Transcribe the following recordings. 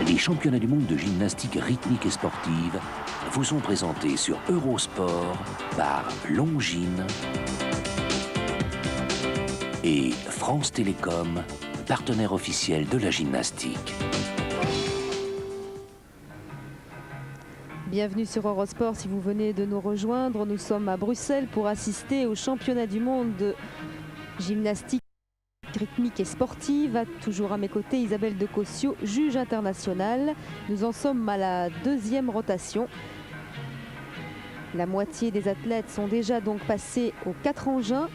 Les championnats du monde de gymnastique rythmique et sportive vous sont présentés sur Eurosport par Longines et France Télécom, partenaire officiel de la gymnastique. Bienvenue sur Eurosport si vous venez de nous rejoindre. Nous sommes à Bruxelles pour assister au championnat du monde de gymnastique rythmique et sportive. Toujours à mes côtés, Isabelle de Cossio, juge internationale. Nous en sommes à la deuxième rotation. La moitié des athlètes sont déjà donc passés aux 4 engins.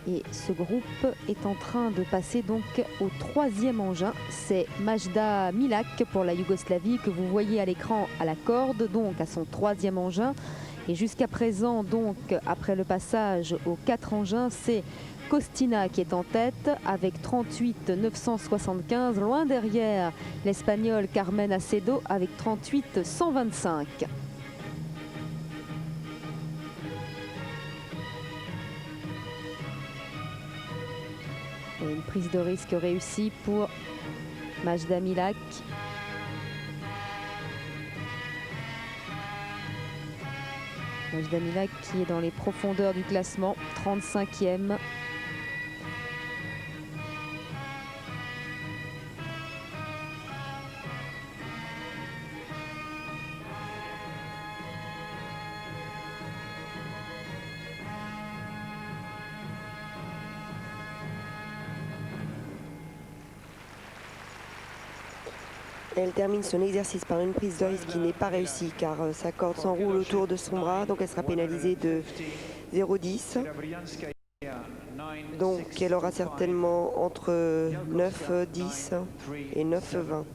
Et ce groupe est en train de passer donc au 3e engin. C'est Majda Milak pour la Yougoslavie que vous voyez à l'écran à la corde, donc à son 3e engin. Et jusqu'à présent, donc après le passage aux 4 engins, c'est Costina qui est en tête avec 38 975, loin derrière l'Espagnol Carmen Acedo avec 38 125. Et une prise de risque réussie pour Majda Milak. Majda Milak qui est dans les profondeurs du classement, 35e. Elle termine son exercice par une prise de risque qui n'est pas réussie car sa corde s'enroule autour de son bras, donc elle sera pénalisée de 0,10. Donc elle aura certainement entre 9,10 et 9,20.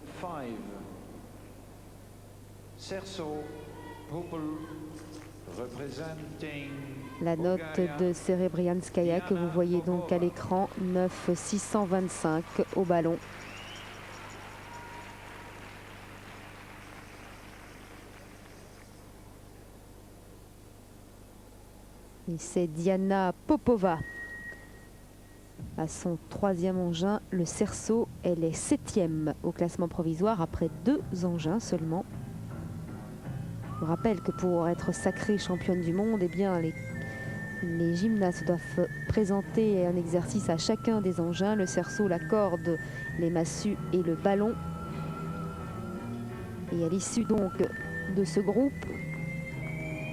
La note de Serebrianskaya que vous voyez donc à l'écran, 9,625 au ballon. Et c'est Diana Popova à son 3e engin, le cerceau. Elle est 7e au classement provisoire après 2 engins seulement. Je vous rappelle que pour être sacrée championne du monde, eh bien, les gymnastes doivent présenter un exercice à chacun des engins, le cerceau, la corde, les massues et le ballon. Et à l'issue donc de ce groupe,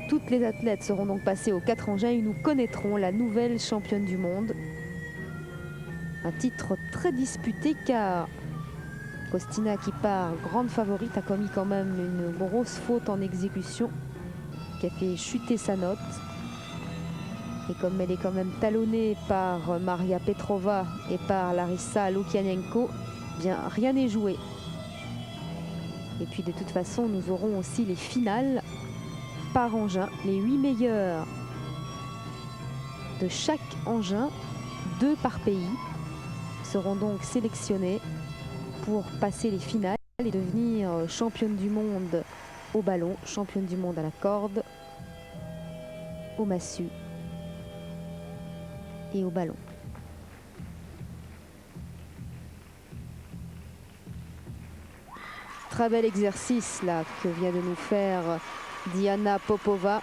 toutes les athlètes seront donc passées aux 4 engins et nous connaîtrons la nouvelle championne du monde. Un titre très disputé car Costina, qui part grande favorite, a commis quand même une grosse faute en exécution qui a fait chuter sa note. Et comme elle est quand même talonnée par Maria Petrova et par Larissa Lukianenko, bien rien n'est joué. Et puis de toute façon, nous aurons aussi les finales par engin, les 8 meilleurs de chaque engin, 2 par pays, seront donc sélectionnés pour passer les finales et devenir championne du monde au ballon, championne du monde à la corde, au massue et au ballon. Très bel exercice là que vient de nous faire Diana Popova.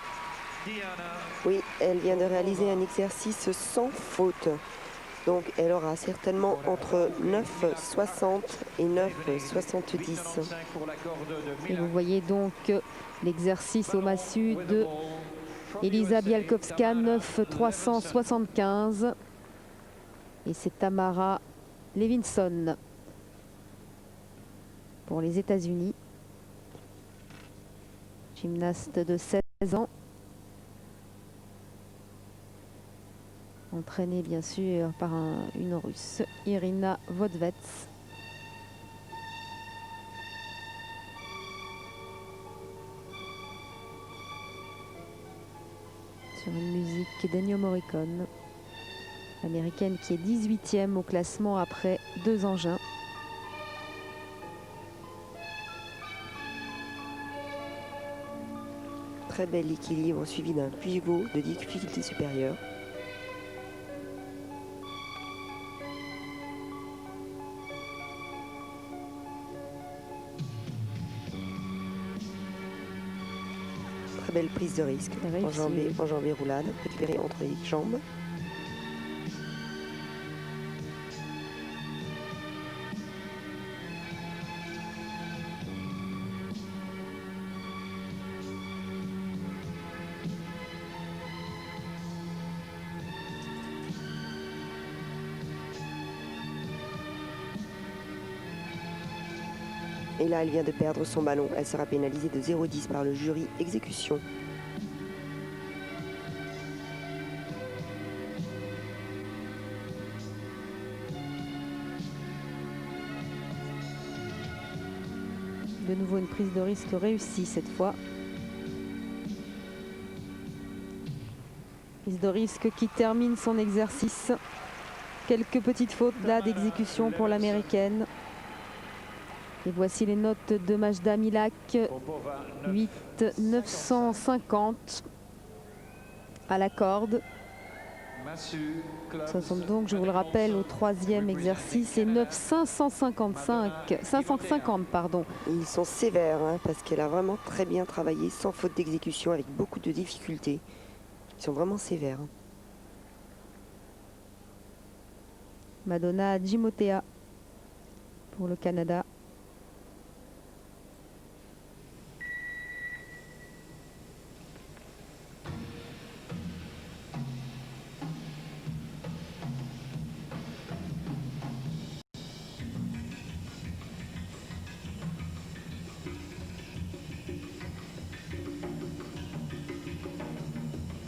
Oui, elle vient de réaliser un exercice sans faute. Donc elle aura certainement entre 9,60 et 9,70. Et vous voyez donc l'exercice au massue de Elisa Bialkowska, 9,375. Et c'est Tamara Levinson pour les États-Unis. Gymnaste de 16 ans. Entraînée bien sûr par une Russe, Irina Vodvets. Sur une musique d'Ennio Morricone, américaine qui est 18e au classement après 2 engins. Très bel équilibre suivi d'un pivot de difficulté supérieure. belle prise de risque. Enjambée roulade, récupérée entre les jambes. Et là, elle vient de perdre son ballon. Elle sera pénalisée de 0,10 par le jury exécution. De nouveau une prise de risque réussie cette fois. Prise de risque qui termine son exercice. Quelques petites fautes là d'exécution pour l'américaine. Et voici les notes de Majda Milak, 8 950 à la corde. Ce sont donc, je vous le rappelle, au troisième exercice et 9 550 pardon. Ils sont sévères hein, parce qu'elle a vraiment très bien travaillé, sans faute d'exécution, avec beaucoup de difficultés. Ils sont vraiment sévères. Madonna Jimotea pour le Canada.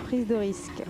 Prise de risque.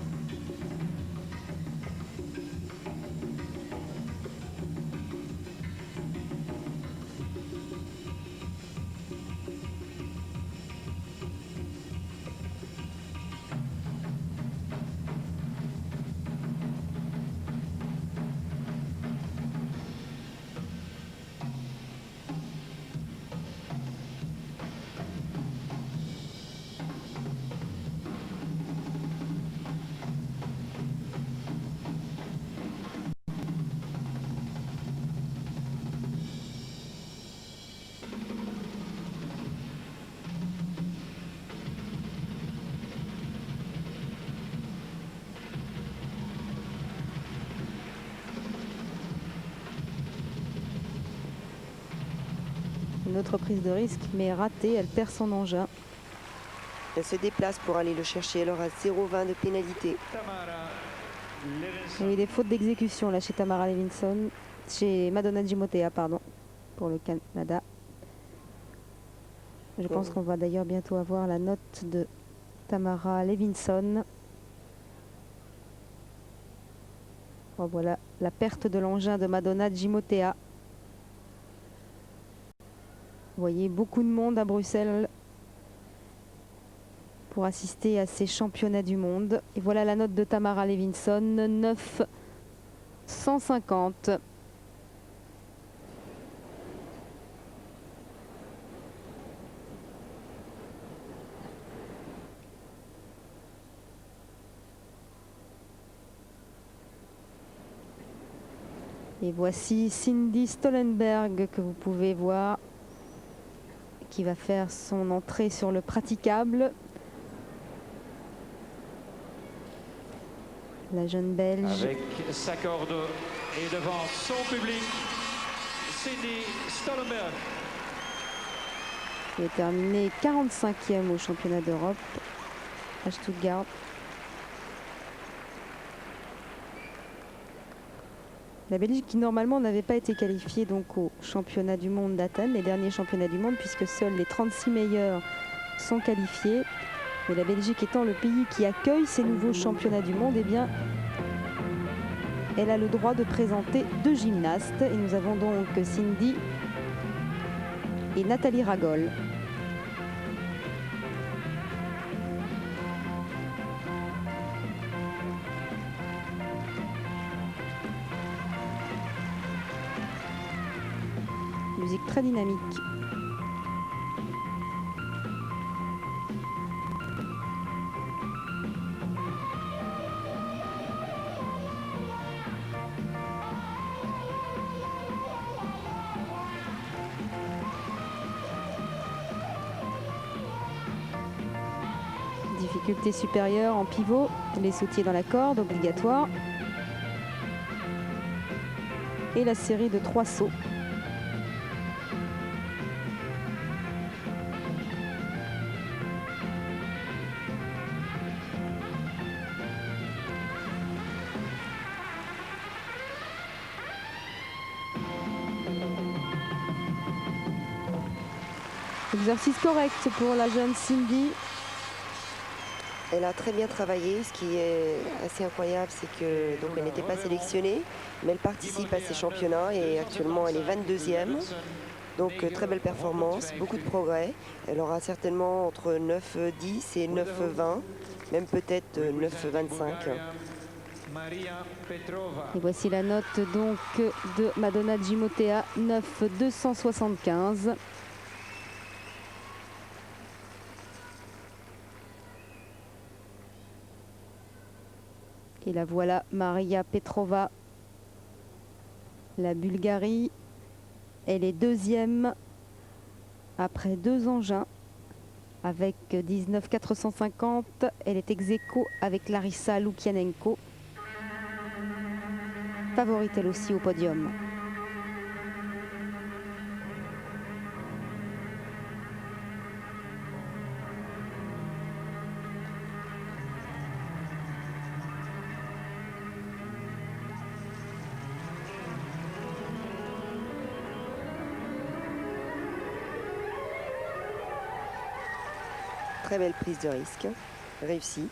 Une autre prise de risque, mais ratée, elle perd son engin. Elle se déplace pour aller le chercher, elle aura 0,20 de pénalité. Oui, des fautes d'exécution là chez Tamara Levinson, chez Madonna Jimotea, pardon, pour le Canada. Je pense qu'on va d'ailleurs bientôt avoir la note de Tamara Levinson. Oh, voilà la perte de l'engin de Madonna Jimotea. Vous voyez beaucoup de monde à Bruxelles pour assister à ces championnats du monde. Et voilà la note de Tamara Levinson, 9 150. Et voici Cindy Stollenberg que vous pouvez voir, qui va faire son entrée sur le praticable. La jeune Belge. Avec sa corde et devant son public, Cindy Stollenberg. Qui est terminée 45e au championnat d'Europe à Stuttgart. La Belgique qui normalement n'avait pas été qualifiée donc au championnat du monde d'Athènes, les derniers championnats du monde, puisque seuls les 36 meilleurs sont qualifiés. Mais la Belgique étant le pays qui accueille ces nouveaux championnats du monde, eh bien, elle a le droit de présenter 2 gymnastes. Et nous avons donc Cindy et Nathalie Ragol. Musique très dynamique. difficulté supérieure en pivot, les sautiers dans la corde obligatoire. Et la série de 3 sauts. Exercice correct pour la jeune Cindy. Elle a très bien travaillé. Ce qui est assez incroyable, c'est que donc elle n'était pas sélectionnée, mais elle participe à ces championnats et actuellement elle est 22e. Donc très belle performance, beaucoup de progrès. Elle aura certainement entre 9,10 et 9,20, même peut-être 9,25. Et voici la note donc de Madonna Gimotea, 9,275. Et la voilà, Maria Petrova, la Bulgarie. Elle est 2e après 2 engins avec 19,450. Elle est ex aequo avec Larissa Lukianenko. Favorite elle aussi au podium. Très belle prise de risque, réussie.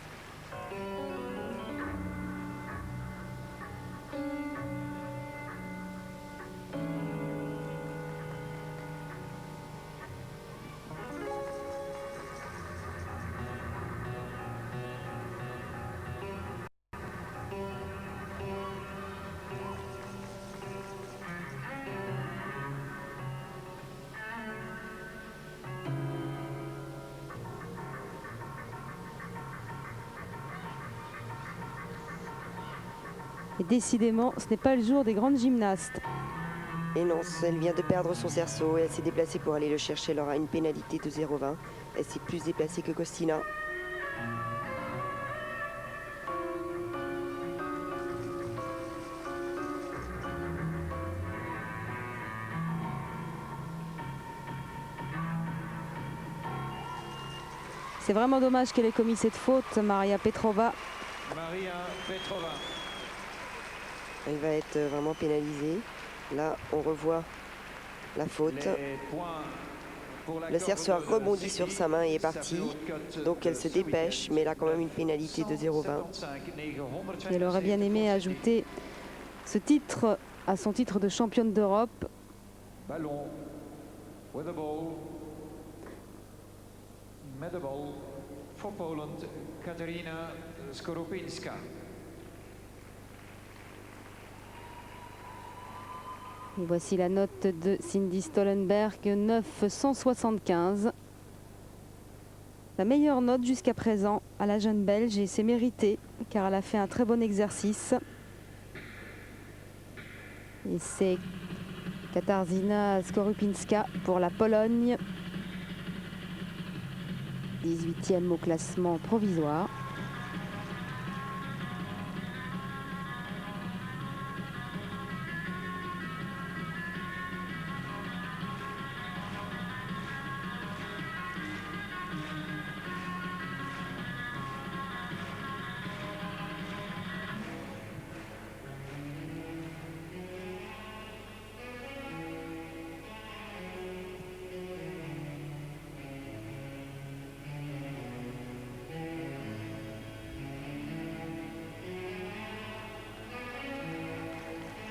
Et décidément, ce n'est pas le jour des grandes gymnastes. Et non, elle vient de perdre son cerceau et elle s'est déplacée pour aller le chercher. Elle aura une pénalité de 0,20. Elle s'est plus déplacée que Costina. C'est vraiment dommage qu'elle ait commis cette faute, Maria Petrova. Maria Petrova. Elle va être vraiment pénalisée. Là, on revoit la faute. Le cerceau rebondit sur sa main et est parti. Donc elle se dépêche, mais elle a quand même une pénalité de 0,20. Elle aurait bien aimé ajouter ce titre à son titre de championne d'Europe. Ballon. With the ball. Medal for Poland, Katarina Skoropinska. Et voici la note de Cindy Stollenberg, 975. La meilleure note jusqu'à présent à la jeune Belge, et c'est mérité car elle a fait un très bon exercice. Et c'est Katarzyna Skoropinska pour la Pologne. 18e au classement provisoire.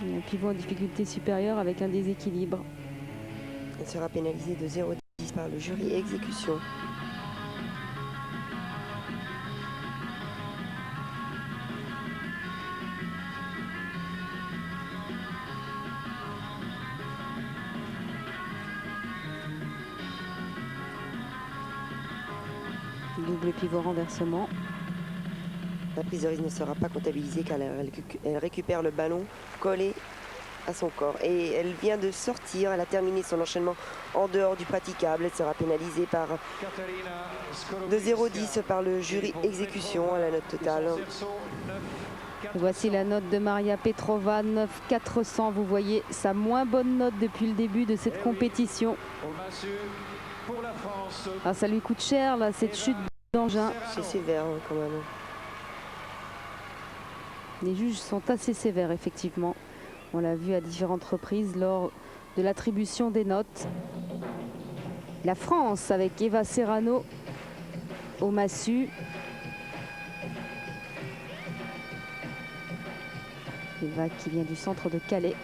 Un pivot en difficulté supérieure avec un déséquilibre. Elle sera pénalisée de 0,10 par le jury exécution. Double pivot renversement. La prise de risque ne sera pas comptabilisée car elle récupère le ballon collé à son corps. Et elle vient de sortir, elle a terminé son enchaînement en dehors du praticable. Elle sera pénalisée par de 0,10 par le jury exécution à la note totale. Voici la note de Maria Petrova, 9,400. Vous voyez sa moins bonne note depuis le début de cette compétition. Ah, ça lui coûte cher là, cette chute d'engin. C'est sévère hein, quand même. Les juges sont assez sévères effectivement. On l'a vu à différentes reprises lors de l'attribution des notes. La France avec Eva Serrano au massue. Eva qui vient du centre de Calais.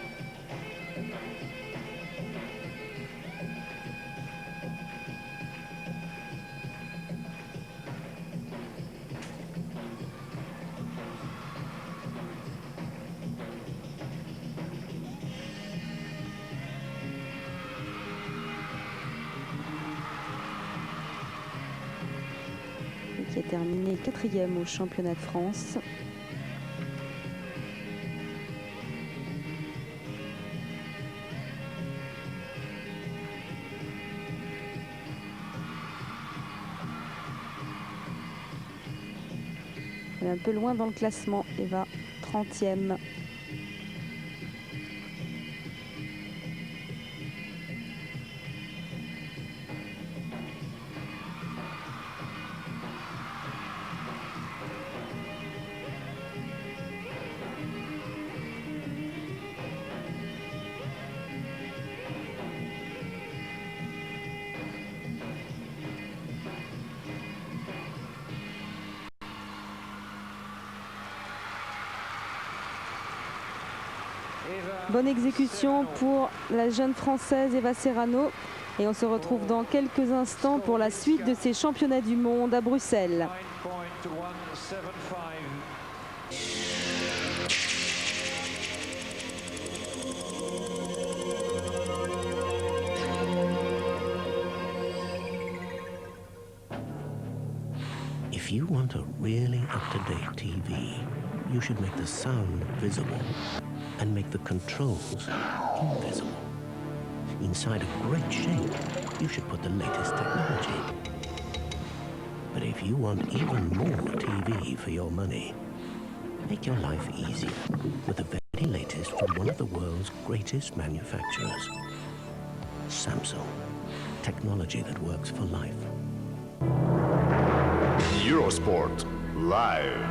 Qui a terminé 4e au championnat de France. Elle est un peu loin dans le classement, Eva, 30e. Bonne exécution pour la jeune Française Eva Serrano. Et on se retrouve dans quelques instants pour la suite de ces championnats du monde à Bruxelles. If you want a really up-to-date TV, you should make the sound visible and make the controls invisible. Inside a great shape, you should put the latest technology. But if you want even more TV for your money, make your life easier with the very latest from one of the world's greatest manufacturers. Samsung. Technology that works for life. Eurosport Live.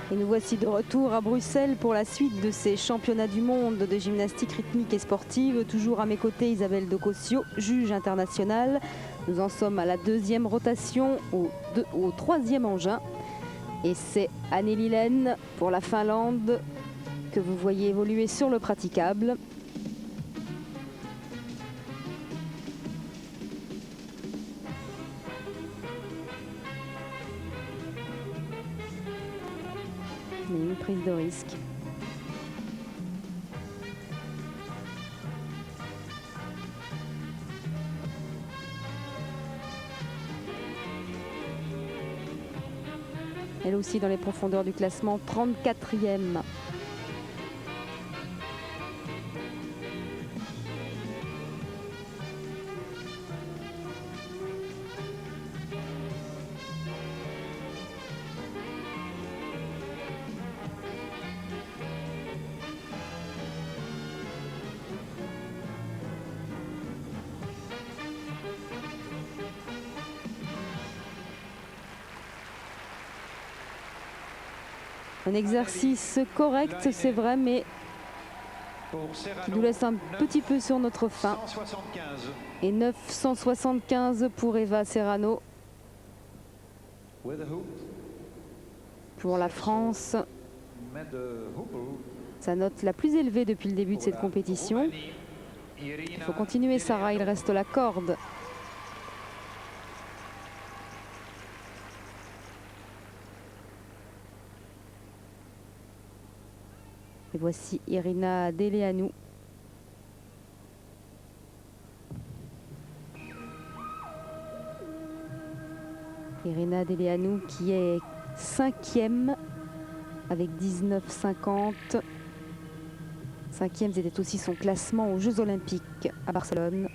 Et nous voici de retour à Bruxelles pour la suite de ces championnats du monde de gymnastique rythmique et sportive. Toujours à mes côtés Isabelle De Cossio, juge internationale. Nous en sommes à la 2e rotation, au 3e engin. Et c'est Anneli Lehn pour la Finlande que vous voyez évoluer sur le praticable. Une prise de risque. Elle aussi dans les profondeurs du classement, 34e. Un exercice correct, c'est vrai, mais qui nous laisse un petit peu sur notre faim. Et 975 pour Eva Serrano. Pour la France, sa note la plus élevée depuis le début de cette compétition. Il faut continuer, Sarah, il reste la corde. Et voici Irina Deleanu. Irina Deleanu qui est 5e avec 19,50. Cinquième, c'était aussi son classement aux Jeux Olympiques à Barcelone.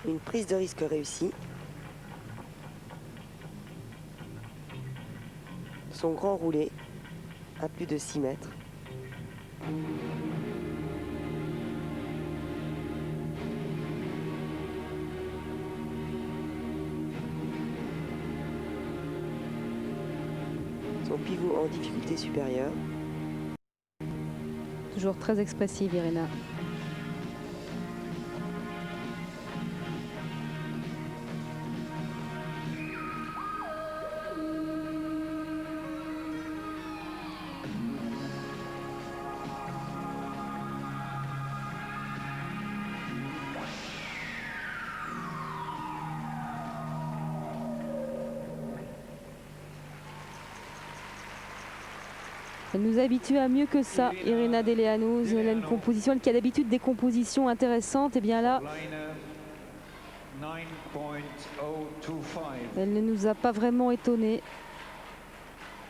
Une prise de risque réussie. Son grand roulé à plus de 6 mètres. Son pivot en difficulté supérieure. Toujours très expressive, Irina. Elle nous habitue à mieux que ça, Irina Deleanu. Elle a une composition, elle qui a d'habitude des compositions intéressantes. Et bien là, elle ne nous a pas vraiment étonnés.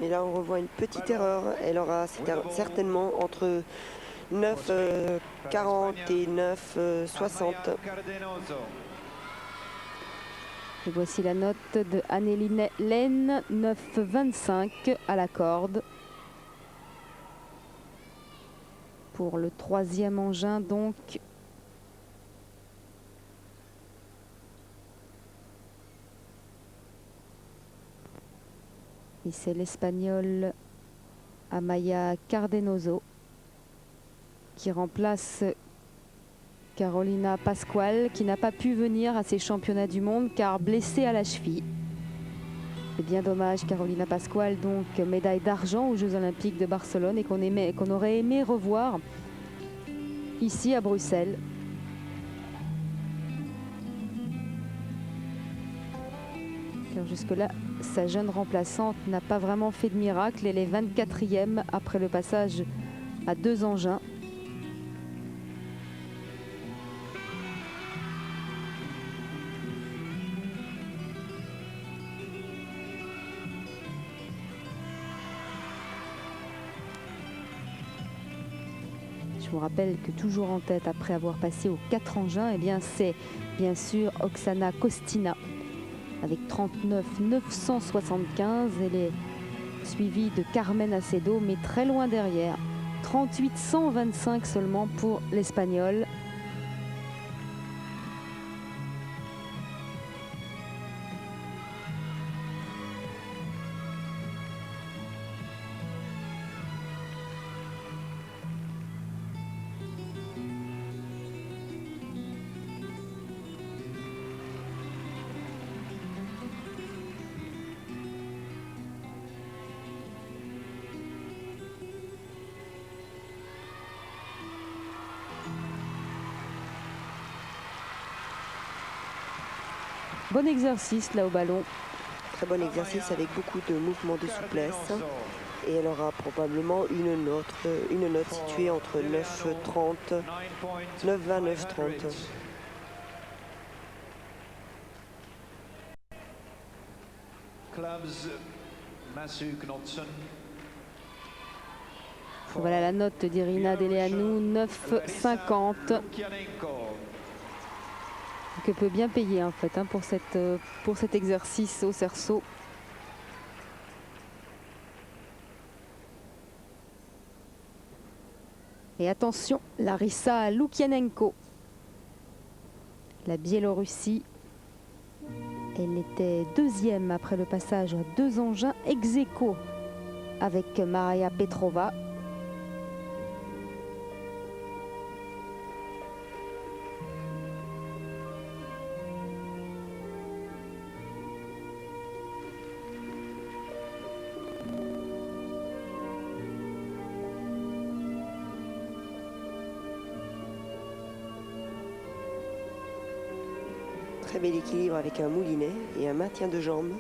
Et là, on revoit une petite erreur. Elle aura certainement entre 9,40 et 9,60. Et voici la note de Anneli Lehn, 9,25 à la corde. Pour le troisième engin, donc. Et c'est l'Espagnol Amaya Cardenoso qui remplace Carolina Pascual, qui n'a pas pu venir à ces championnats du monde car blessée à la cheville. C'est bien dommage. Carolina Pascual, donc médaille d'argent aux Jeux Olympiques de Barcelone et qu'on aurait aimé revoir ici à Bruxelles. Car jusque-là, sa jeune remplaçante n'a pas vraiment fait de miracle. Elle est 24e après le passage à 2 engins. Je vous rappelle que toujours en tête après avoir passé aux 4 engins, eh bien c'est bien sûr Oksana Kostina avec 39 975. Elle est suivie de Carmen Acedo, mais très loin derrière. 38 125 seulement pour l'Espagnol. Bon exercice là au ballon. Très bon exercice avec beaucoup de mouvements de souplesse. Et elle aura probablement une note située entre 9,30, 9,20, 9,30. Voilà la note d'Irina Deleanu, 9,50. Que peut bien payer en fait pour cet exercice au cerceau. Et attention, Larissa Lukianenko, la Biélorussie. Elle était 2e après le passage à 2 engins ex aequo avec Maria Petrova. très bel équilibre avec un moulinet et un maintien de jambes.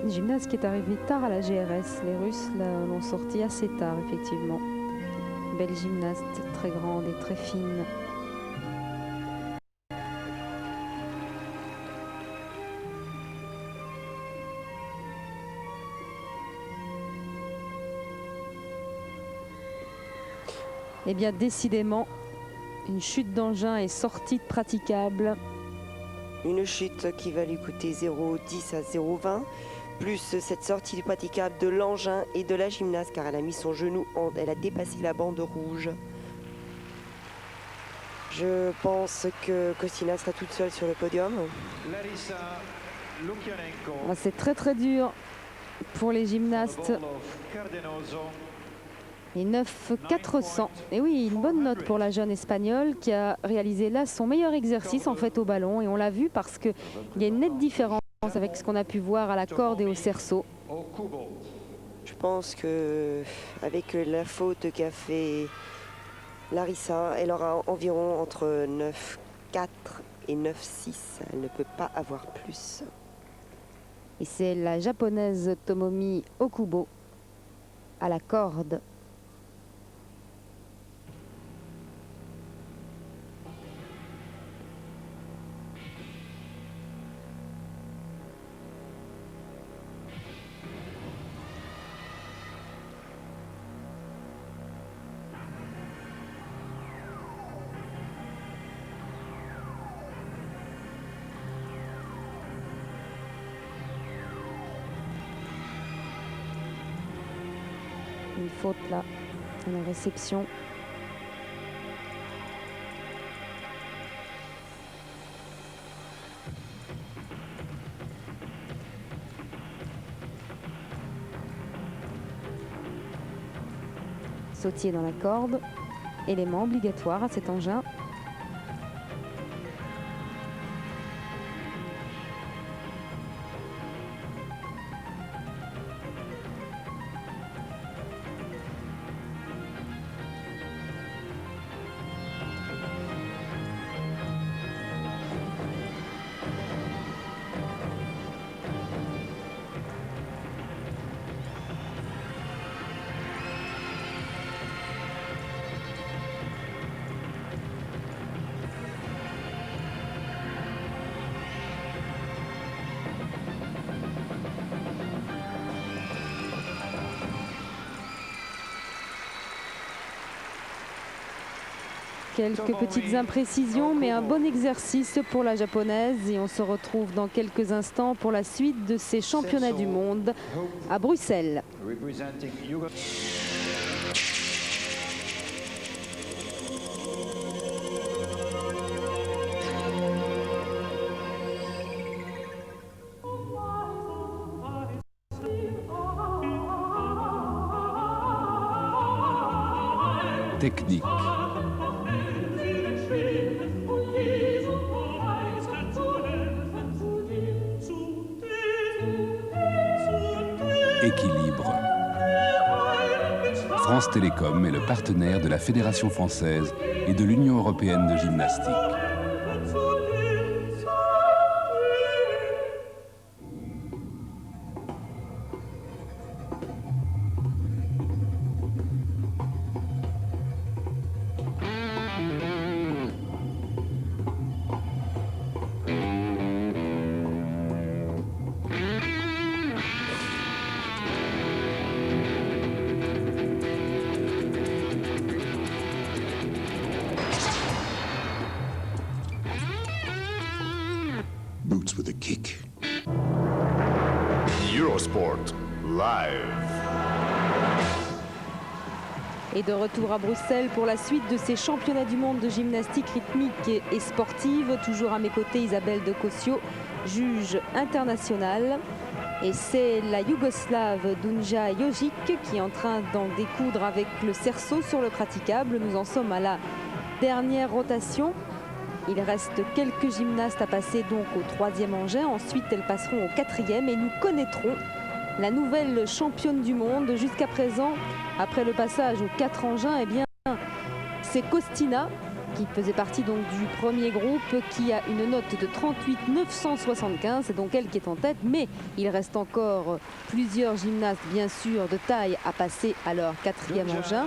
Une gymnaste qui est arrivée tard à la GRS. Les Russes l'ont sortie assez tard, effectivement. Belle gymnaste, très grande et très fine. Eh bien, décidément, une chute d'engin est sortie de praticable. Une chute qui va lui coûter 0,10 à 0,20. Plus cette sortie du praticable de l'engin et de la gymnaste, car elle a mis son genou, elle a dépassé la bande rouge. Je pense que Kostina sera toute seule sur le podium. C'est très très dur pour les gymnastes. Et 9,400. Et oui, une bonne note pour la jeune espagnole qui a réalisé là son meilleur exercice en fait au ballon. Et on l'a vu parce qu'il y a une nette différence avec ce qu'on a pu voir à la corde et au cerceau. Je pense que avec la faute qu'a fait Larissa, elle aura environ entre 9,4 et 9,6. Elle ne peut pas avoir plus. Et c'est la japonaise Tomomi Okubo à la corde. Une faute là, à la réception. Sautier dans la corde, élément obligatoire à cet engin. Quelques petites imprécisions, mais un bon exercice pour la japonaise. Et on se retrouve dans quelques instants pour la suite de ces championnats du monde à Bruxelles. Technique. Équilibre. France Télécom est le partenaire de la Fédération française et de l'Union européenne de gymnastique. Boots with a kick. Eurosport Live. Et de retour à Bruxelles pour la suite de ces championnats du monde de gymnastique rythmique et sportive. Toujours à mes côtés, Isabelle de Cossio, juge internationale. Et c'est la Yougoslave Dunja Jojic qui est en train d'en découdre avec le cerceau sur le praticable. Nous en sommes à la dernière rotation. Il reste quelques gymnastes à passer donc au 3e engin. Ensuite, elles passeront au 4e et nous connaîtrons la nouvelle championne du monde. Jusqu'à présent, après le passage aux 4 engins, eh bien, c'est Costina qui faisait partie donc du premier groupe, qui a une note de 38 975. C'est donc elle qui est en tête, mais il reste encore plusieurs gymnastes, bien sûr, de taille à passer à leur 4e engin.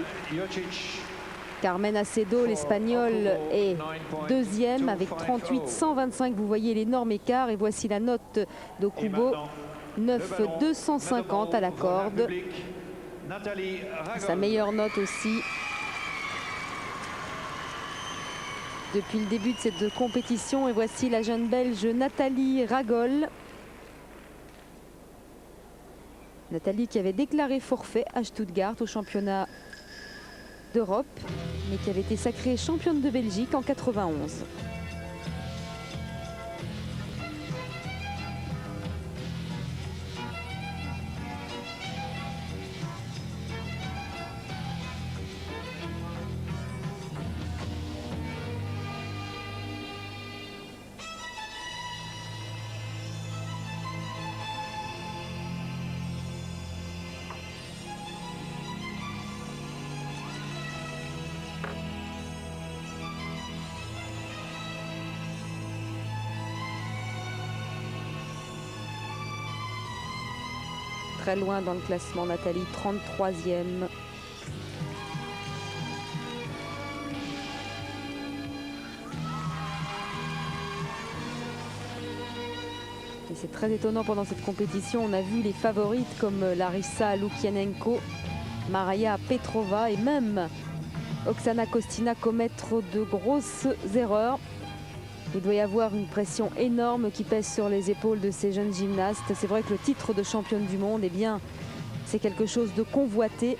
Carmen Acedo, l'Espagnol, est 2e avec 38 125. Vous voyez l'énorme écart. Et voici la note d'Okubo, 9 250 à la corde. Sa meilleure note aussi depuis le début de cette compétition. Et voici la jeune Belge Nathalie Ragol. Nathalie qui avait déclaré forfait à Stuttgart au championnat d'Europe, mais qui avait été sacrée championne de Belgique en 91. Très loin dans le classement, Nathalie, 33e. Et c'est très étonnant pendant cette compétition. On a vu les favorites comme Larissa Lukianenko, Maria Petrova et même Oksana Kostina commettre de grosses erreurs. Il doit y avoir une pression énorme qui pèse sur les épaules de ces jeunes gymnastes. C'est vrai que le titre de championne du monde, eh bien, c'est quelque chose de convoité,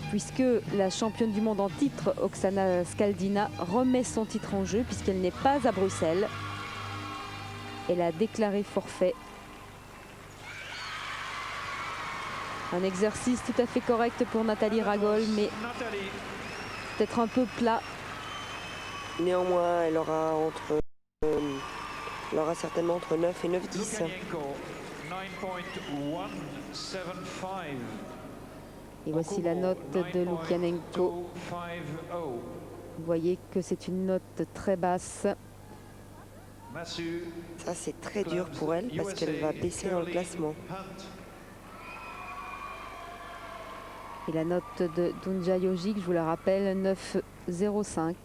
puisque la championne du monde en titre, Oksana Skaldina, remet son titre en jeu puisqu'elle n'est pas à Bruxelles. Elle a déclaré forfait. Un exercice tout à fait correct pour Nathalie Ragol, mais peut-être un peu plat. Néanmoins, elle aura certainement entre 9 et 9,10. Et voici la note de Lukianenko. Vous voyez que c'est une note très basse. Ça, c'est très dur pour elle parce qu'elle va baisser dans le classement. Et la note de Dunja Jojic, je vous la rappelle, 9,05.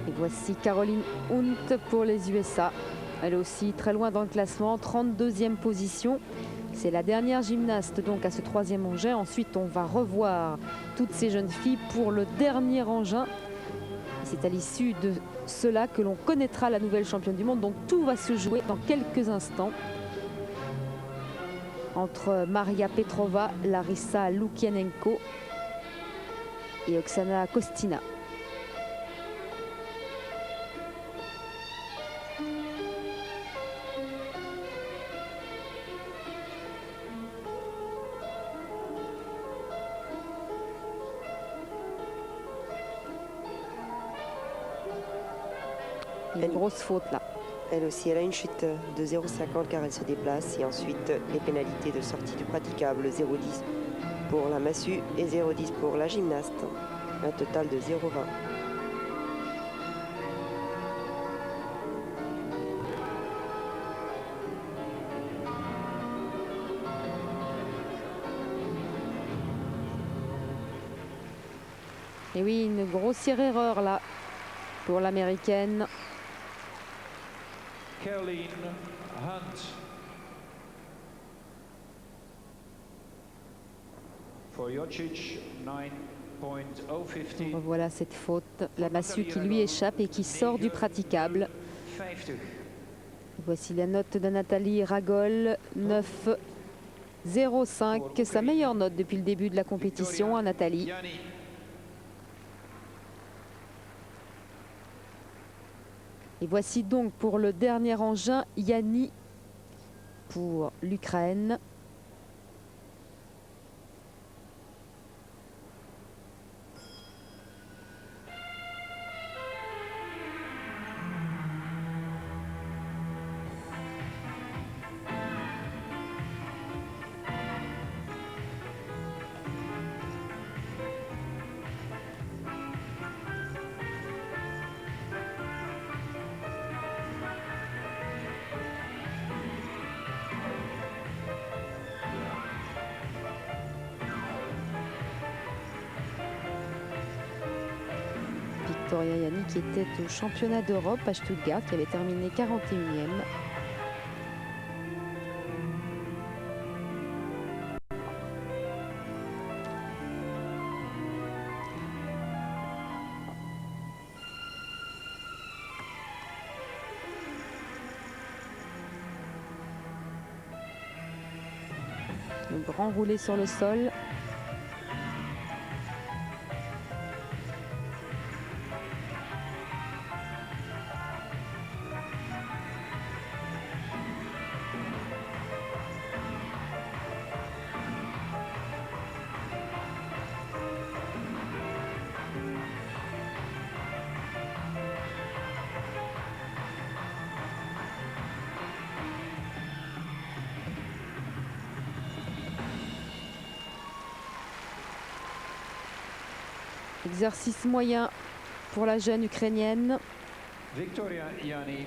Et voici Caroline Hunt pour les USA. Elle est aussi très loin dans le classement, 32e position. C'est la dernière gymnaste donc à ce 3e engin. Ensuite, on va revoir toutes ces jeunes filles pour le dernier engin. C'est à l'issue de cela que l'on connaîtra la nouvelle championne du monde. Donc tout va se jouer dans quelques instants entre Maria Petrova, Larissa Lukianenko et Oksana Kostina. Il y a une grosse faute là. Elle aussi, elle a une chute de 0,50 car elle se déplace. Et ensuite, les pénalités de sortie du praticable, 0,10 pour la massue et 0,10 pour la gymnaste. Un total de 0,20. Et oui, une grossière erreur là pour l'américaine. Caroline Hunt. For Jojic, 9.050. Voilà cette faute. La massue qui lui échappe et qui sort du praticable. Voici la note de Nathalie Ragol, 9,05. Sa meilleure note depuis le début de la compétition à Nathalie. Et voici donc pour le dernier engin, Yanni pour l'Ukraine. Victoria Yanni qui était au championnat d'Europe à Stuttgart, qui avait terminé 41e. Un grand roulé sur le sol. Exercice moyen pour la jeune ukrainienne. Victoria Yanni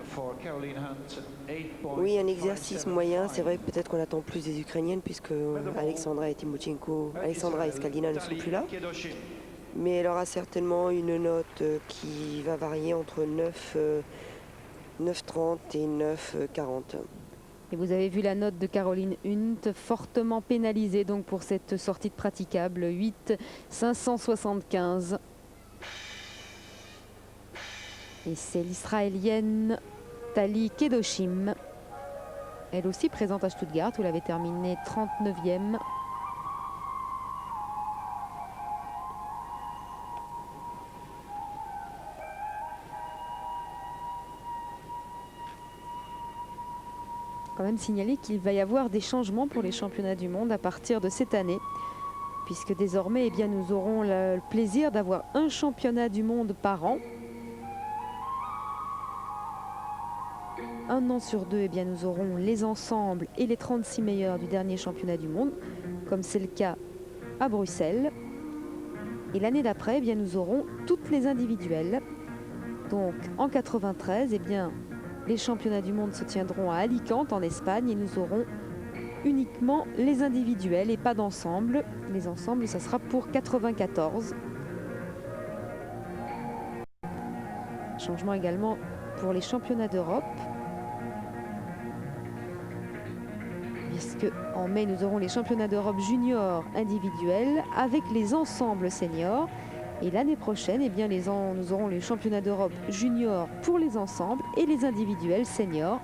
for Caroline Hunt, 8 Oui, un exercice moyen. C'est vrai que peut-être qu'on attend plus des Ukrainiennes puisque Alexandra et Timochenko, Alexandra et Skalina ne sont plus là. Mais elle aura certainement une note qui va varier entre 9,30 et 9,40. Et vous avez vu la note de Caroline Hunt, fortement pénalisée donc pour cette sortie de praticable, 8,575. Et c'est l'Israélienne Tali Kedoshim, elle aussi présente à Stuttgart où elle avait terminé 39e. Quand même signaler qu'il va y avoir des changements pour les championnats du monde à partir de cette année, puisque désormais nous aurons le plaisir d'avoir un championnat du monde par an. Un an sur deux, nous aurons les ensembles et les 36 meilleurs du dernier championnat du monde, comme c'est le cas à Bruxelles. Et l'année d'après, nous aurons toutes les individuelles. Donc en 93, les championnats du monde se tiendront à Alicante en Espagne et nous aurons uniquement les individuels et pas d'ensemble. Les ensembles, ça sera pour 94. Changement également pour les championnats d'Europe, puisque en mai, nous aurons les championnats d'Europe juniors individuels avec les ensembles seniors. Et l'année prochaine, nous aurons les championnats d'Europe juniors pour les ensembles et les individuels seniors.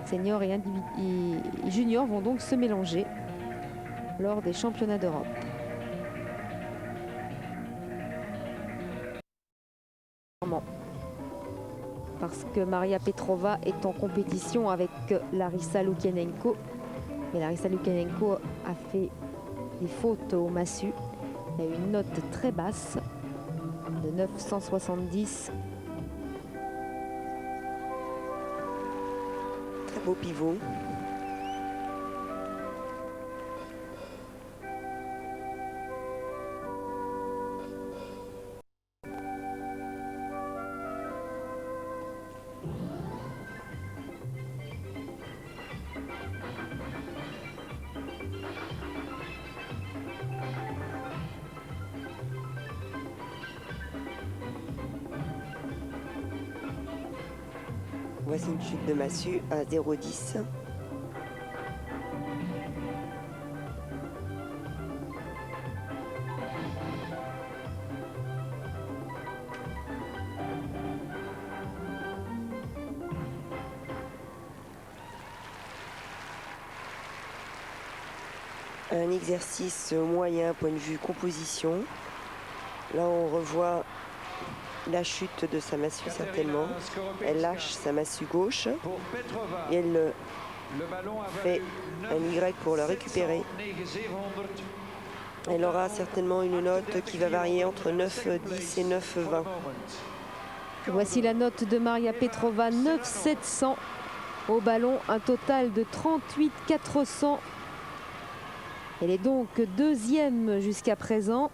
Seniors et juniors vont donc se mélanger lors des championnats d'Europe. Parce que Maria Petrova est en compétition avec Larissa Lukianenko. Et Larissa Lukianenko a fait des fautes au massue. Elle a eu une note très basse de 970. Très beau pivot. Voici une chute de massue à 0,10. Un exercice moyen point de vue composition. Là on revoit la chute de sa massue certainement. Elle lâche sa massue gauche Pour Petrova, et elle le ballon a fait valu un Y pour le récupérer. 9,700. Elle aura certainement une note qui va varier entre 9,10 et 9,20. Voici la note de Maria Petrova, 9,700 au ballon, un total de 38,400. Elle est donc deuxième jusqu'à présent.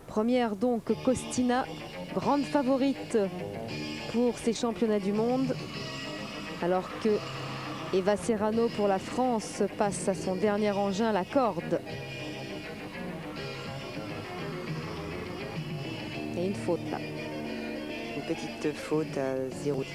Première donc Costina, grande favorite pour ces championnats du monde. Alors que Eva Serrano pour la France passe à son dernier engin, la corde. Et une faute là. Une petite faute à 0,10.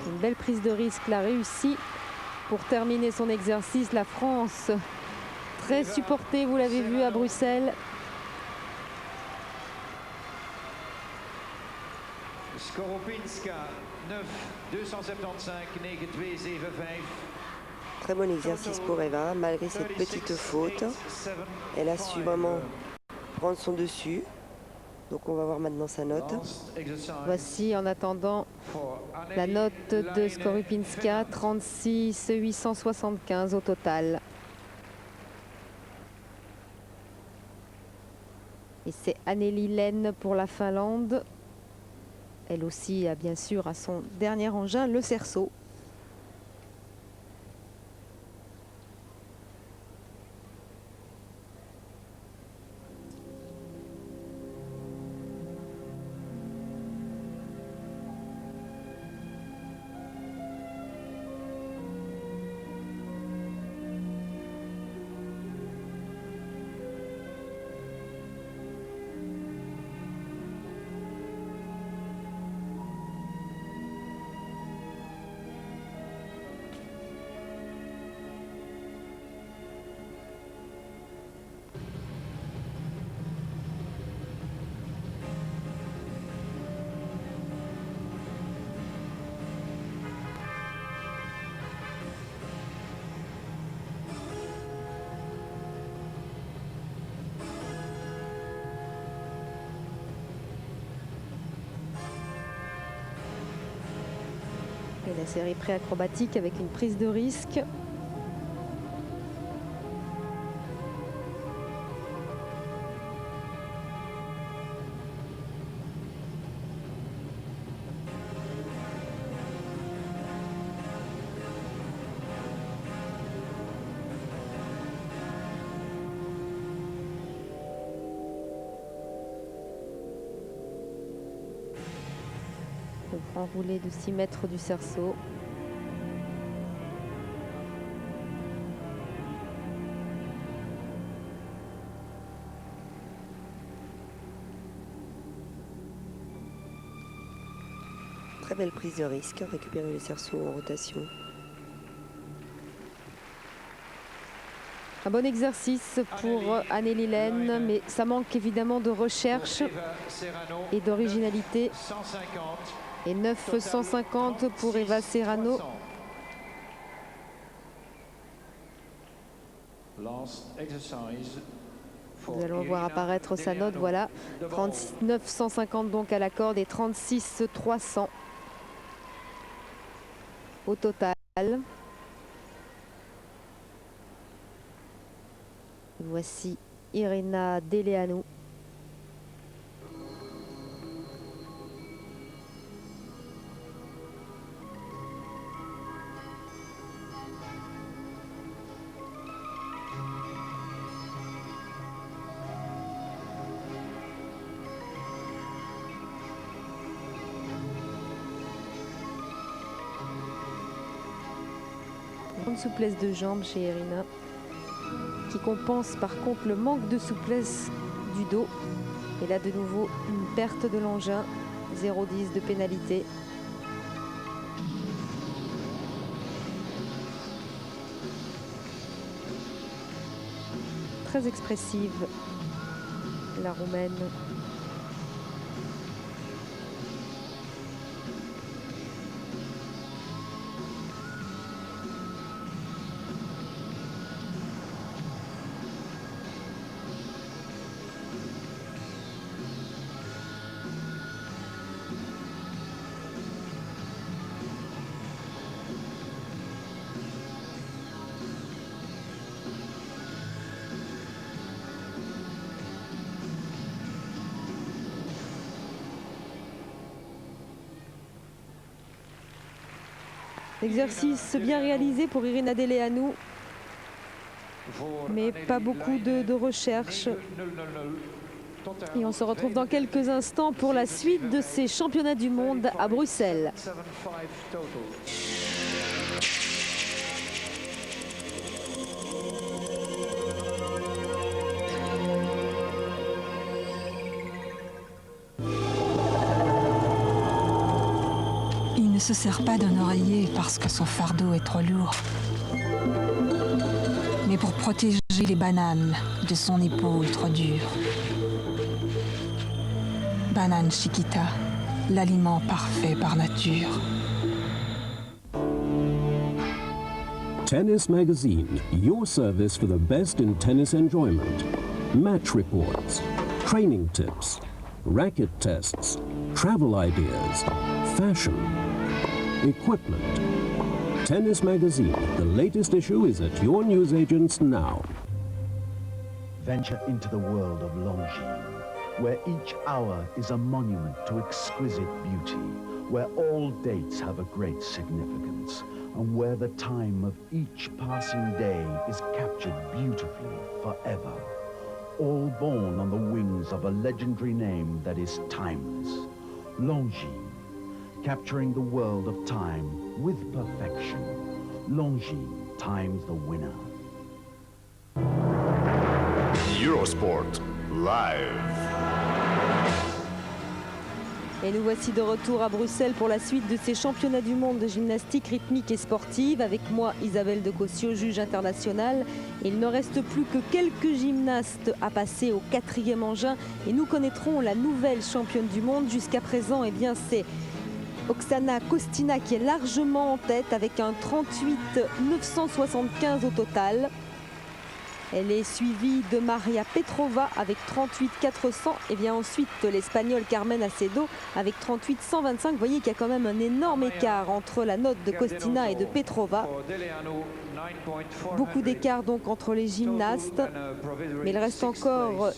Une belle prise de risque, la réussie pour terminer son exercice. La France, très supportée, vous l'avez vu à Bruxelles. Skoropinska, 9,275, 9,275. Très bon exercice pour Eva, malgré cette petite faute. Elle a su vraiment prendre son dessus. Donc on va voir maintenant sa note. Voici en attendant la note de Skoropinska, 36,875 au total. Et c'est Anneli Lehn pour la Finlande. Elle aussi a bien sûr à son dernier engin le cerceau. Et la série pré-acrobatique avec une prise de risque. Enroulé de 6 mètres du cerceau. Très belle prise de risque, récupérer le cerceau en rotation. Un bon exercice pour Anneli Lehn, mais ça manque évidemment de recherche et d'originalité. Et 9,150 pour Eva Serrano. Nous allons voir apparaître sa note, voilà. 39,150 donc à la corde et 36,300 au total. Voici Irina Deleanu. Grande souplesse de jambes chez Irina, qui compense par contre le manque de souplesse du dos. Et là de nouveau une perte de l'engin, 0,10 de pénalité. Très expressive la Roumaine. Exercice bien réalisé pour Irina Deleanu, mais pas beaucoup de recherche. Et on se retrouve dans quelques instants pour la suite de ces championnats du monde à Bruxelles. Il ne se sert pas d'un oreiller parce que son fardeau est trop lourd, mais pour protéger les bananes de son épaule trop dure. Banane Chiquita, l'aliment parfait par nature. Tennis Magazine, your service for the best in tennis enjoyment. Match reports, training tips, racket tests, travel ideas, fashion, equipment. Tennis Magazine, the latest issue is at your newsagents now. Venture into the world of Longines, where each hour is a monument to exquisite beauty, where all dates have a great significance, and where the time of each passing day is captured beautifully forever. All born on the wings of a legendary name that is timeless. Longines, capturing the world of time with perfection. Longines, time's the winner. Eurosport Live. Et nous voici de retour à Bruxelles pour la suite de ces championnats du monde de gymnastique rythmique et sportive. Avec moi, Isabelle de Cossio, juge internationale. Il ne reste plus que quelques gymnastes à passer au 4e engin. Et nous connaîtrons la nouvelle championne du monde. Jusqu'à présent, eh bien, c'est Oksana Kostina qui est largement en tête avec un 38,975 au total. Elle est suivie de Maria Petrova avec 38,400. Et bien ensuite, l'Espagnole Carmen Acedo avec 38,125. Vous voyez qu'il y a quand même un énorme écart entre la note de Kostina et de Petrova. Beaucoup d'écart donc entre les gymnastes. Mais il reste encore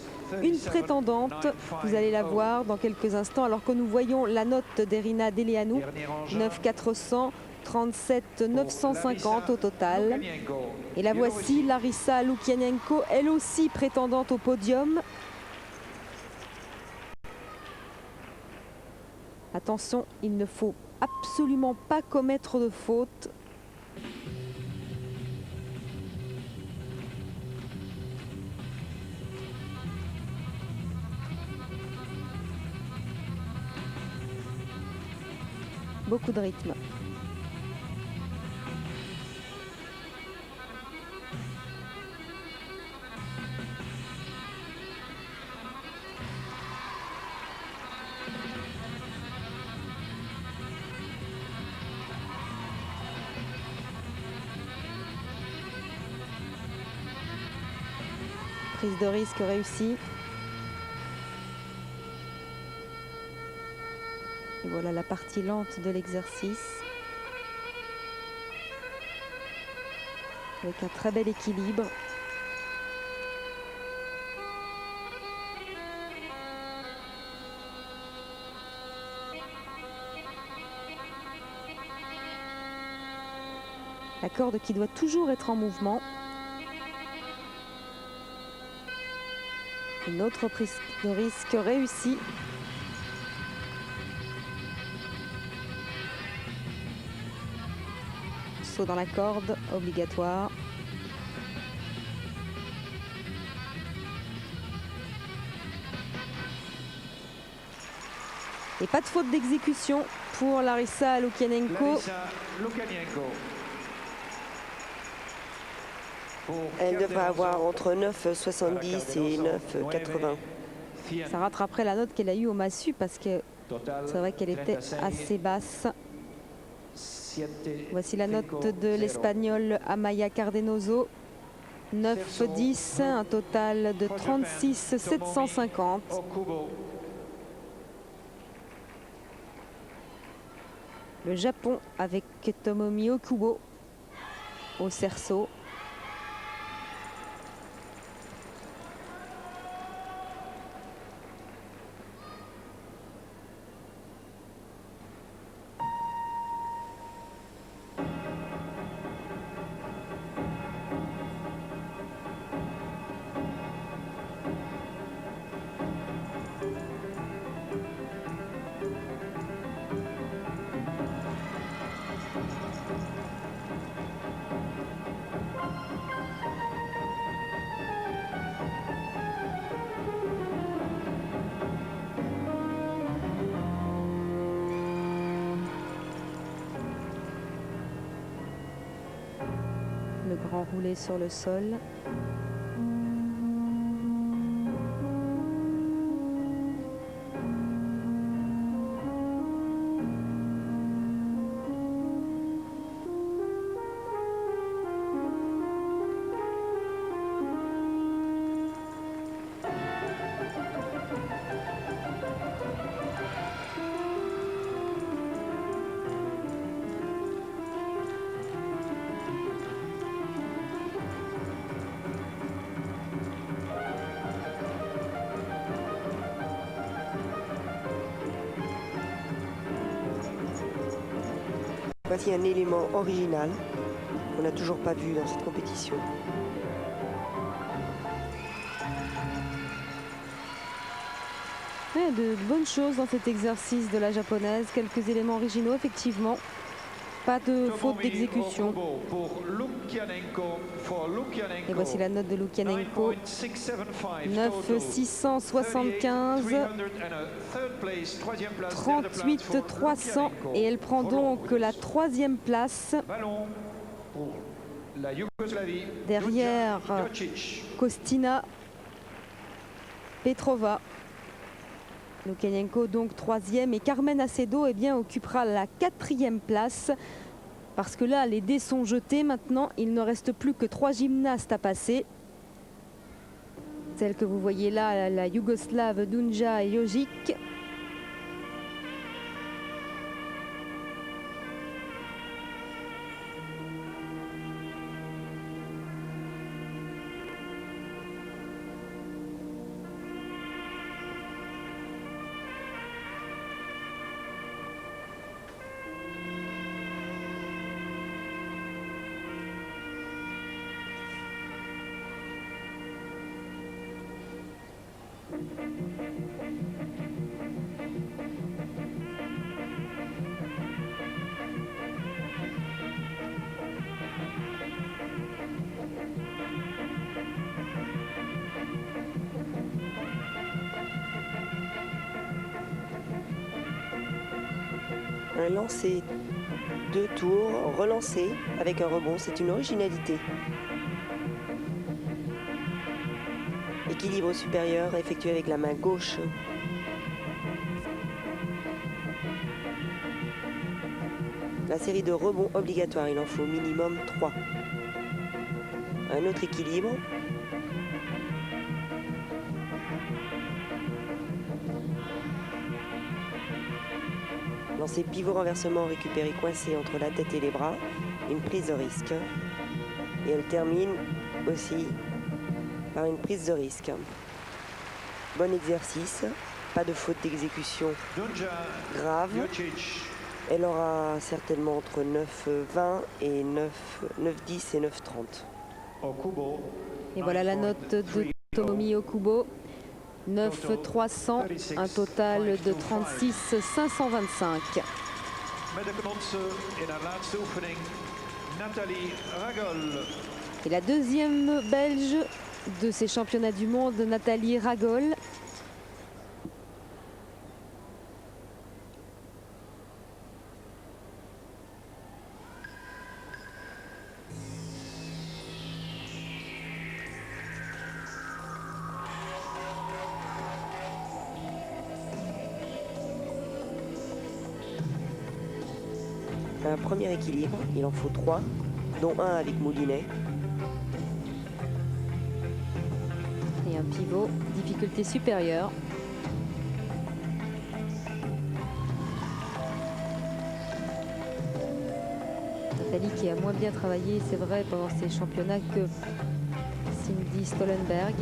une prétendante. Vous allez la voir dans quelques instants. Alors que nous voyons la note d'Irina Deleanu, 9,400. 37,950 au total. Et la voici, Larissa Lukianenko, elle aussi prétendante au podium. Attention, il ne faut absolument pas commettre de faute. Beaucoup de rythme. Prise de risque réussie. Et voilà la partie lente de l'exercice. Avec un très bel équilibre. La corde qui doit toujours être en mouvement. Une autre prise de risque réussie. Saut dans la corde, obligatoire. Et pas de faute d'exécution pour Larissa Lukianenko. Elle devrait avoir entre 9,70 et 9,80. Ça rattraperait la note qu'elle a eue au massue parce que c'est vrai qu'elle était assez basse. Voici la note de l'Espagnol Amaya Cardenoso. 9,10, un total de 36,750. Le Japon avec Tomomi Okubo au cerceau. Le grand roulé sur le sol. Voici un élément original qu'on n'a toujours pas vu dans cette compétition. Ouais, de bonnes choses dans cet exercice de la japonaise. Quelques éléments originaux, effectivement. Pas de faute d'exécution. Et voici la note de Lukianenko. 9,675. 38,300. Et elle prend donc la troisième place. Derrière Kostina Petrova. Lukianenko donc troisième et Carmen Acedo occupera la quatrième place parce que là les dés sont jetés maintenant. Il ne reste plus que 3 gymnastes à passer. Celle que vous voyez là, la Yougoslave Dunja Jojic. Un lancer, 2 tours, relancé avec un rebond, c'est une originalité. Équilibre supérieur effectué avec la main gauche. La série de rebonds obligatoire, il en faut minimum 3. Un autre équilibre. Lancer pivot renversement récupéré coincé entre la tête et les bras. Une prise de risque. Et elle termine aussi par une prise de risque. Bon exercice. Pas de faute d'exécution grave. Elle aura certainement entre 9,20 et 9,10 et 9,30. Et voilà la note de Tomomi Okubo. 9,300, un total de 36,525. Et la deuxième belge de ces championnats du monde, Nathalie Ragol. Un premier équilibre, il en faut 3, dont un avec Moulinet. Et un pivot, difficulté supérieure. Nathalie qui a moins bien travaillé, c'est vrai, pendant ces championnats que Cindy Stollenberg.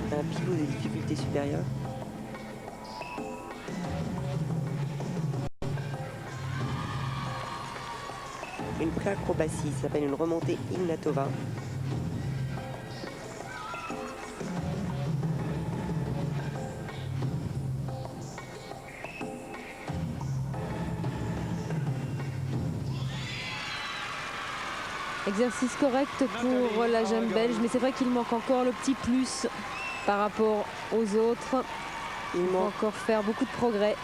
Un pivot de difficulté supérieure. Une pré-acrobatie, ça s'appelle une remontée Ignatova. Exercice correct pour la jeune belge, mais c'est vrai qu'il manque encore le petit plus par rapport aux autres. Il manque encore faire beaucoup de progrès.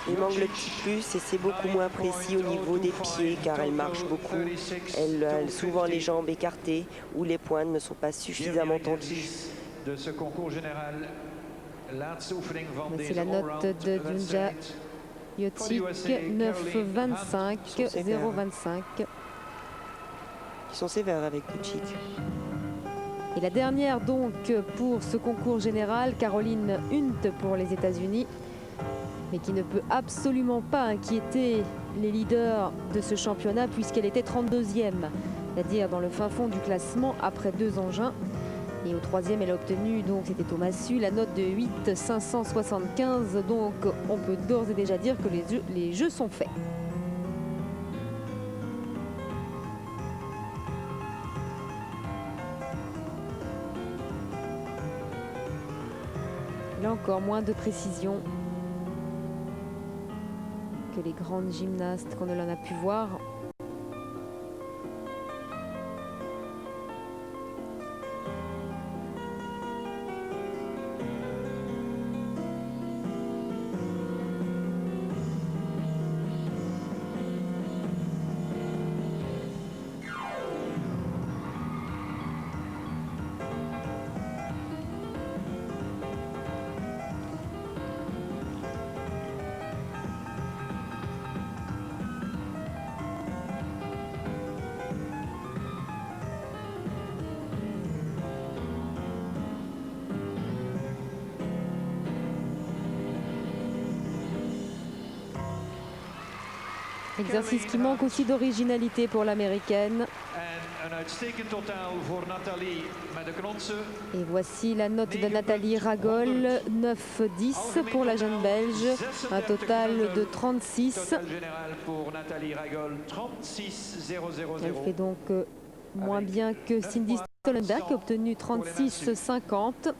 Il manque le petit plus et c'est beaucoup moins précis au niveau des pieds car elle marche beaucoup. Elle a souvent les jambes écartées ou les pointes ne sont pas suffisamment tendues. De ce concours général, c'est la note de Dunja Jotic, 9,25, 0,25. Ils sont sévères avec Kuchik. Et la dernière donc pour ce concours général, Caroline Hunt pour les États-Unis, mais qui ne peut absolument pas inquiéter les leaders de ce championnat puisqu'elle était 32e, c'est-à-dire dans le fin fond du classement après 2 engins. Et au 3e, elle a obtenu, donc c'était au massue, la note de 8,575. Donc on peut d'ores et déjà dire que les jeux sont faits. Là encore, moins de précision que les grandes gymnastes qu'on en a pu voir. Exercice qui manque aussi d'originalité pour l'américaine. Et voici la note de Nathalie Ragol, 9,10 pour la jeune belge, un total de 36. Elle fait donc moins bien que Cindy Stollenberg qui a obtenu 36,50.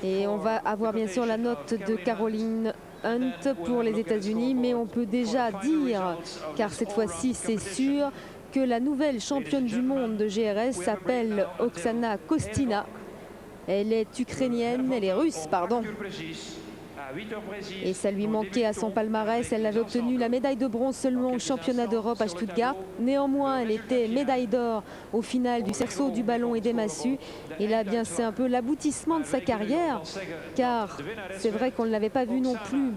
Et on va avoir bien sûr la note de Caroline Hunt pour les États-Unis, mais on peut déjà dire, car cette fois-ci c'est sûr, que la nouvelle championne du monde de GRS s'appelle Oksana Kostina. Elle est ukrainienne, elle est russe, pardon. Et ça lui manquait à son palmarès. Elle avait obtenu la médaille de bronze seulement au championnat d'Europe à Stuttgart. Néanmoins, elle était médaille d'or au final du cerceau, du ballon et des massues. Et là, bien, c'est un peu l'aboutissement de sa carrière, car c'est vrai qu'on ne l'avait pas vue non plus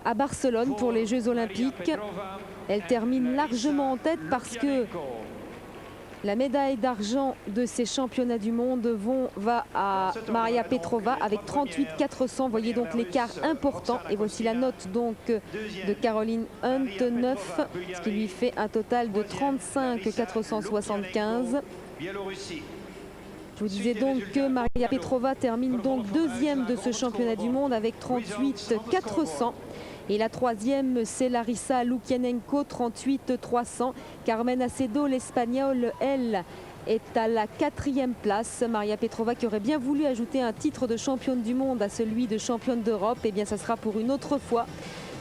à Barcelone pour les Jeux Olympiques. Elle termine largement en tête parce que la médaille d'argent de ces championnats du monde va à Maria Petrova avec 38 400. Vous voyez donc l'écart important. Et voici la note donc de Caroline Hunt, 9, ce qui lui fait un total de 35 475. Je vous disais donc que Maria Petrova termine donc deuxième de ce championnat du monde avec 38 400. Et la troisième, c'est Larissa Lukianenko, 38 300. Carmen Acedo, l'Espagnole, elle, est à la 4e place. Maria Petrova qui aurait bien voulu ajouter un titre de championne du monde à celui de championne d'Europe. Eh bien, ça sera pour une autre fois.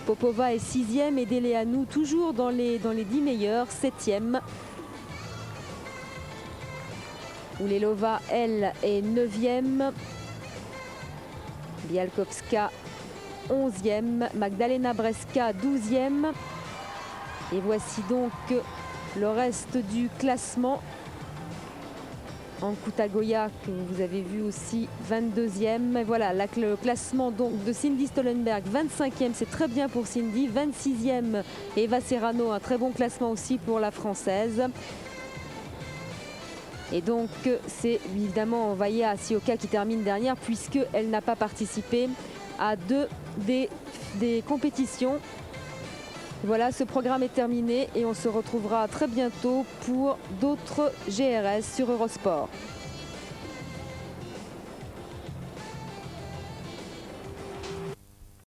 Popova est 6e et Deleanu toujours dans les 10 meilleurs, 7e. Oulelova, elle, est 9e. Bialkowska, 11e, Magdalena Breska 12e. Et voici donc le reste du classement. Ankutagoya, que vous avez vu aussi, 22e. Et voilà, là, le classement donc de Cindy Stollenberg, 25e, c'est très bien pour Cindy. 26e, Eva Serrano, un très bon classement aussi pour la Française. Et donc, c'est évidemment Vaya Asioka qui termine dernière puisqu'elle n'a pas participé à deux des compétitions. Voilà, ce programme est terminé et on se retrouvera très bientôt pour d'autres GRS sur Eurosport.